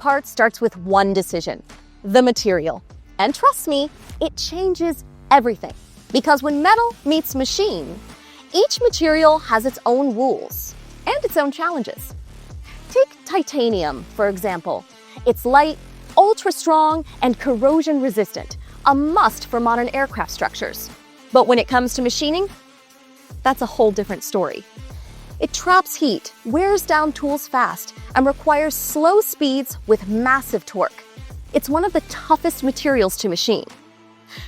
part starts with one decision: the material. And trust me, it changes everything. Because when metal meets machine, each material has its own rules and its own challenges. Take titanium, for example. It's light, ultra-strong, and corrosion-resistant, a must for modern aircraft structures. But when it comes to machining, that's a whole different story. It traps heat, wears down tools fast, and requires slow speeds with massive torque. It's one of the toughest materials to machine.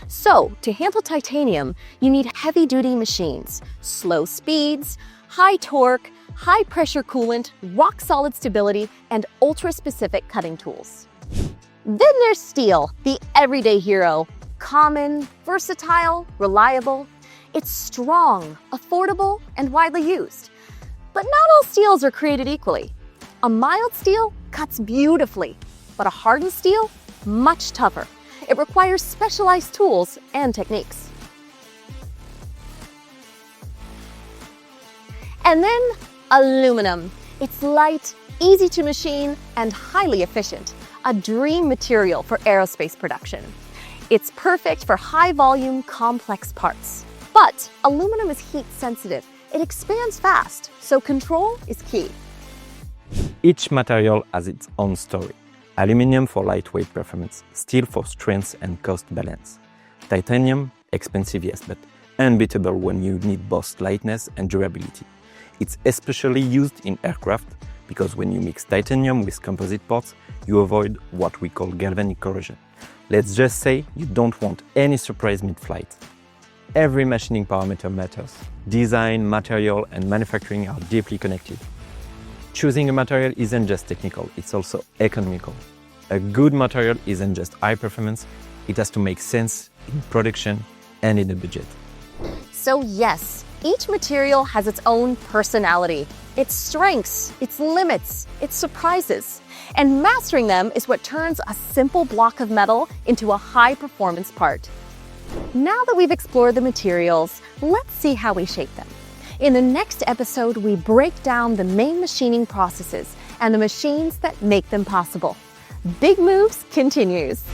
So, to handle titanium, you need heavy-duty machines, slow speeds, high torque, high-pressure coolant, rock-solid stability, and ultra-specific cutting tools. Then there's steel, the everyday hero. Common, versatile, reliable. It's strong, affordable, and widely used. But not all steels are created equally. A mild steel cuts beautifully, but a hardened steel, much tougher. It requires specialized tools and techniques. And then aluminum. It's light, easy to machine, and highly efficient. A dream material for aerospace production. It's perfect for high-volume, complex parts. But aluminum is heat-sensitive. It expands fast, so control is key. Each material has its own story. Aluminium for lightweight performance, steel for strength and cost balance. Titanium, expensive yes, but unbeatable when you need both lightness and durability. It's especially used in aircraft because when you mix titanium with composite parts, you avoid what we call galvanic corrosion. Let's just say you don't want any surprise mid-flight. Every machining parameter matters. Design, material, and manufacturing are deeply connected. Choosing a material isn't just technical, it's also economical. A good material isn't just high performance, it has to make sense in production and in the budget. So yes, each material has its own personality, its strengths, its limits, its surprises. And mastering them is what turns a simple block of metal into a high-performance part. Now that we've explored the materials, let's see how we shape them. In the next episode, we break down the main machining processes and the machines that make them possible. Big Moves continues.